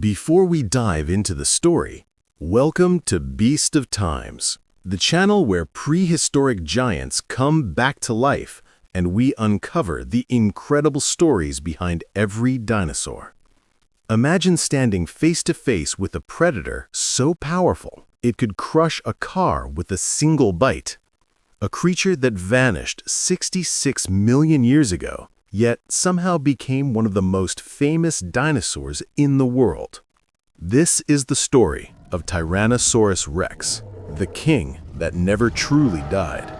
Before we dive into the story, welcome to Beast of Times, the channel where prehistoric giants come back to life and we uncover the incredible stories behind every dinosaur. Imagine standing face to face with a predator so powerful it could crush a car with a single bite. A creature that vanished 66 million years ago, yet somehow became one of the most famous dinosaurs in the world. This is the story of Tyrannosaurus rex, the king that never truly died.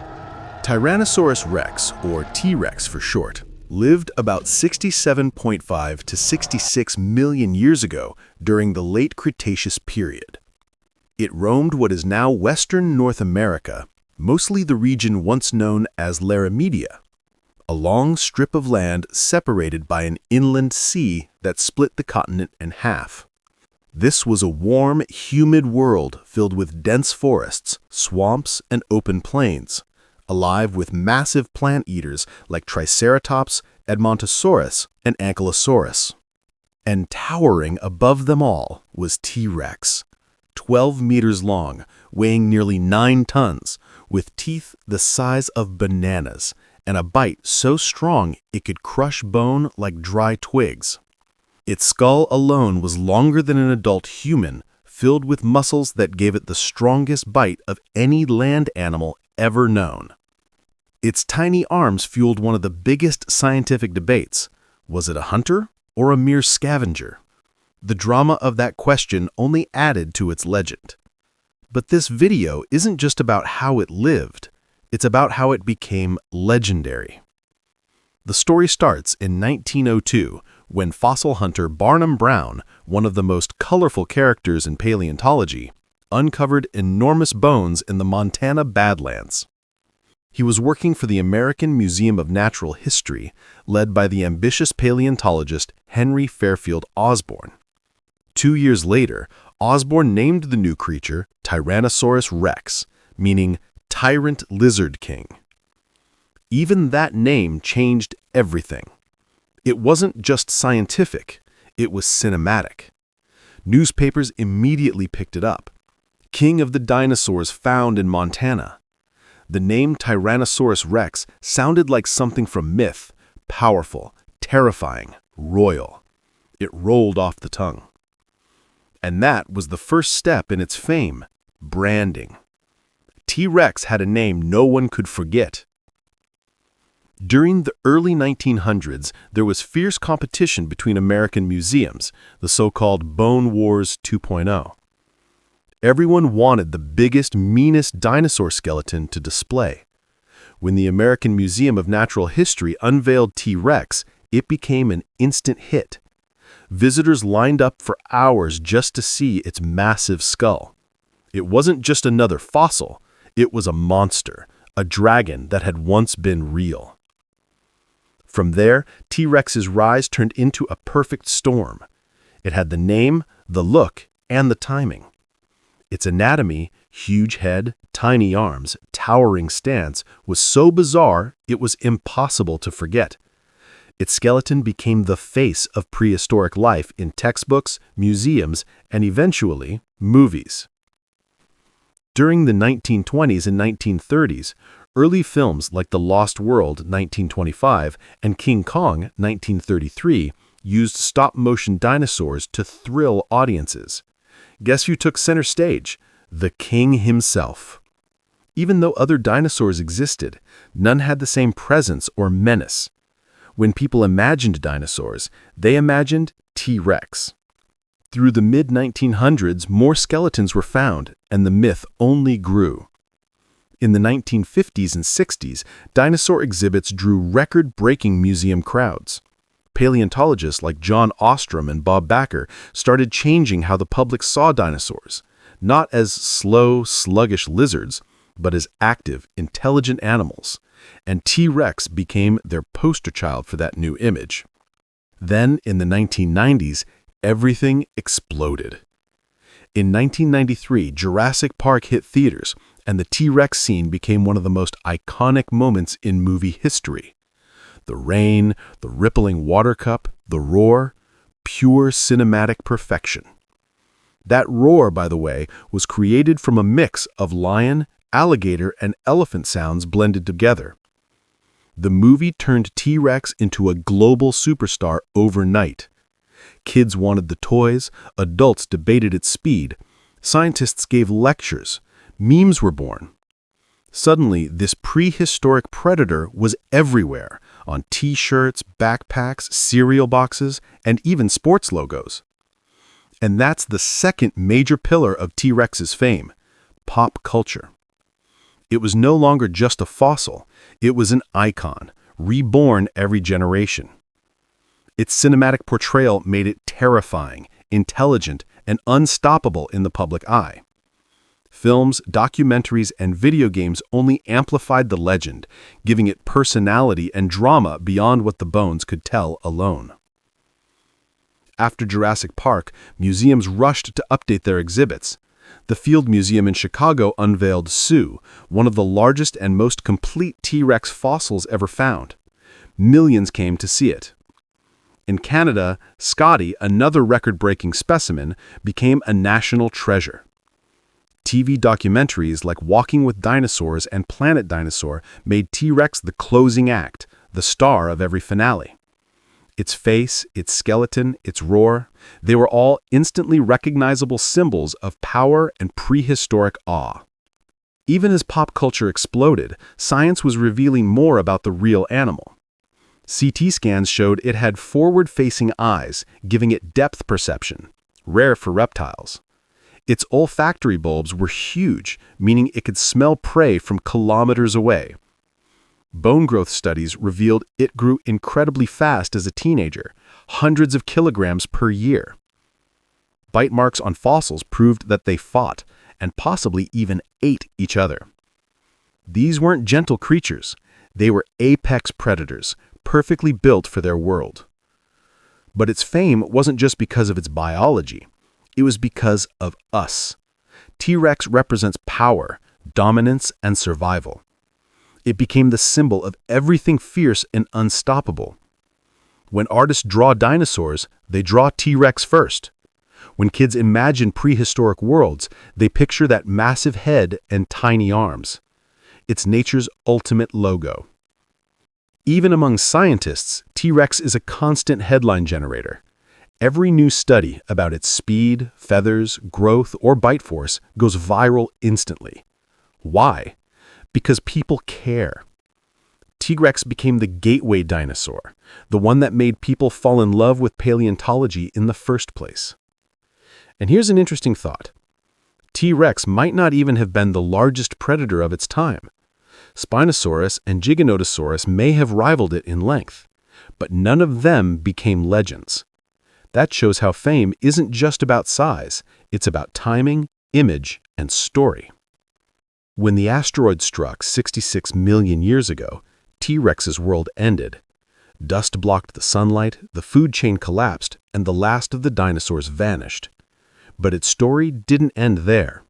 Tyrannosaurus rex, or T-Rex for short, lived about 67.5 to 66 million years ago during the Late Cretaceous period. It roamed what is now western North America, mostly the region once known as Larimedia, a long strip of land separated by an inland sea that split the continent in half. This was a warm, humid world filled with dense forests, swamps, and open plains, alive with massive plant eaters like Triceratops, Edmontosaurus, and Ankylosaurus. And towering above them all was T-Rex, 12 meters long, weighing nearly 9 tons, with teeth the size of bananas, and a bite so strong it could crush bone like dry twigs. Its skull alone was longer than an adult human, filled with muscles that gave it the strongest bite of any land animal ever known. Its tiny arms fueled one of the biggest scientific debates. Was it a hunter or a mere scavenger? The drama of that question only added to its legend. But this video isn't just about how it lived, it's about how it became legendary. The story starts in 1902 when fossil hunter Barnum Brown, one of the most colorful characters in paleontology, uncovered enormous bones in the Montana Badlands. He was working for the American Museum of Natural History, led by the ambitious paleontologist Henry Fairfield Osborn. 2 years later, Osborn named the new creature Tyrannosaurus rex, meaning Tyrant Lizard King. Even that name changed everything. It wasn't just scientific, it was cinematic. Newspapers immediately picked it up. King of the dinosaurs found in Montana. The name Tyrannosaurus rex sounded like something from myth, powerful, terrifying, royal. It rolled off the tongue. And that was the first step in its fame, branding. T-Rex had a name no one could forget. During the early 1900s, there was fierce competition between American museums, the so-called Bone Wars 2.0. Everyone wanted the biggest, meanest dinosaur skeleton to display. When the American Museum of Natural History unveiled T-Rex, it became an instant hit. Visitors lined up for hours just to see its massive skull. It wasn't just another fossil, it was a monster, a dragon that had once been real. From there, T-Rex's rise turned into a perfect storm. It had the name, the look, and the timing. Its anatomy, huge head, tiny arms, towering stance, was so bizarre it was impossible to forget. Its skeleton became the face of prehistoric life in textbooks, museums, and eventually, movies. During the 1920s and 1930s, early films like The Lost World 1925 and King Kong 1933 used stop-motion dinosaurs to thrill audiences. Guess who took center stage? The king himself. Even though other dinosaurs existed, none had the same presence or menace. When people imagined dinosaurs, they imagined T-Rex. Through the mid-1900s, more skeletons were found, and the myth only grew. In the 1950s and 60s, dinosaur exhibits drew record-breaking museum crowds. Paleontologists like John Ostrom and Bob Backer started changing how the public saw dinosaurs, not as slow, sluggish lizards, but as active, intelligent animals. And T-Rex became their poster child for that new image. Then, in the 1990s, everything exploded. In 1993, Jurassic Park hit theaters, and the T-Rex scene became one of the most iconic moments in movie history. The rain, the rippling water cup, the roar, pure cinematic perfection. That roar, by the way, was created from a mix of lion, alligator, and elephant sounds blended together. The movie turned T-Rex into a global superstar overnight. Kids wanted the toys, adults debated its speed, scientists gave lectures, memes were born. Suddenly, this prehistoric predator was everywhere, on T-shirts, backpacks, cereal boxes, and even sports logos. And that's the second major pillar of T-Rex's fame: pop culture. It was no longer just a fossil, it was an icon, reborn every generation. Its cinematic portrayal made it terrifying, intelligent, and unstoppable in the public eye. Films, documentaries, and video games only amplified the legend, giving it personality and drama beyond what the bones could tell alone. After Jurassic Park, museums rushed to update their exhibits. The Field Museum in Chicago unveiled Sue, one of the largest and most complete T-Rex fossils ever found. Millions came to see it. In Canada, Scotty, another record-breaking specimen, became a national treasure. TV documentaries like Walking with Dinosaurs and Planet Dinosaur made T-Rex the closing act, the star of every finale. Its face, its skeleton, its roar, they were all instantly recognizable symbols of power and prehistoric awe. Even as pop culture exploded, science was revealing more about the real animal. CT scans showed it had forward-facing eyes, giving it depth perception, rare for reptiles. Its olfactory bulbs were huge, meaning it could smell prey from kilometers away. Bone growth studies revealed it grew incredibly fast as a teenager, hundreds of kilograms per year. Bite marks on fossils proved that they fought, and possibly even ate each other. These weren't gentle creatures. They were apex predators, perfectly built for their world. But its fame wasn't just because of its biology. It was because of us. T-Rex represents power, dominance, and survival. It became the symbol of everything fierce and unstoppable. When artists draw dinosaurs, they draw T-Rex first. When kids imagine prehistoric worlds, they picture that massive head and tiny arms. It's nature's ultimate logo. Even among scientists, T-Rex is a constant headline generator. Every new study about its speed, feathers, growth, or bite force goes viral instantly. Why? Because people care. T-Rex became the gateway dinosaur, the one that made people fall in love with paleontology in the first place. And here's an interesting thought. T-Rex might not even have been the largest predator of its time. Spinosaurus and Giganotosaurus may have rivaled it in length, but none of them became legends. That shows how fame isn't just about size, it's about timing, image, and story. When the asteroid struck 66 million years ago, T-Rex's world ended. Dust blocked the sunlight, the food chain collapsed, and the last of the dinosaurs vanished. But its story didn't end there.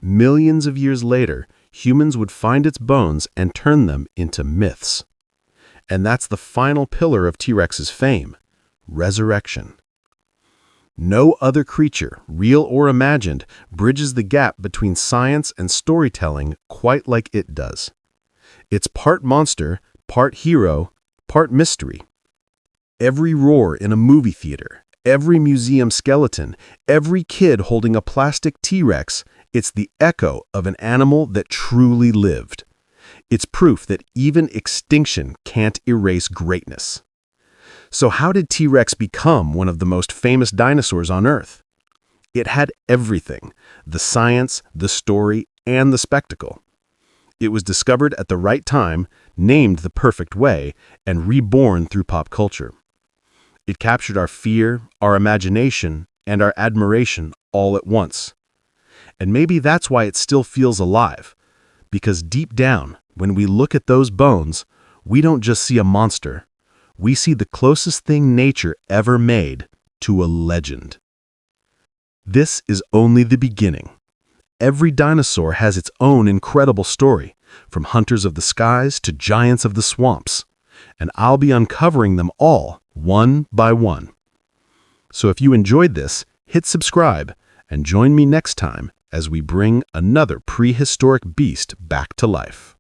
Millions of years later, humans would find its bones and turn them into myths. And that's the final pillar of T-Rex's fame: resurrection. No other creature, real or imagined, bridges the gap between science and storytelling quite like it does. It's part monster, part hero, part mystery. Every roar in a movie theater, every museum skeleton, every kid holding a plastic T-Rex, it's the echo of an animal that truly lived. It's proof that even extinction can't erase greatness. So how did T-Rex become one of the most famous dinosaurs on Earth? It had everything: the science, the story, and the spectacle. It was discovered at the right time, named the perfect way, and reborn through pop culture. It captured our fear, our imagination, and our admiration all at once. And maybe that's why it still feels alive, because deep down, when we look at those bones, we don't just see a monster. We see the closest thing nature ever made to a legend. This is only the beginning. Every dinosaur has its own incredible story, from hunters of the skies to giants of the swamps, and I'll be uncovering them all, one by one. So if you enjoyed this, hit subscribe and join me next time as we bring another prehistoric beast back to life.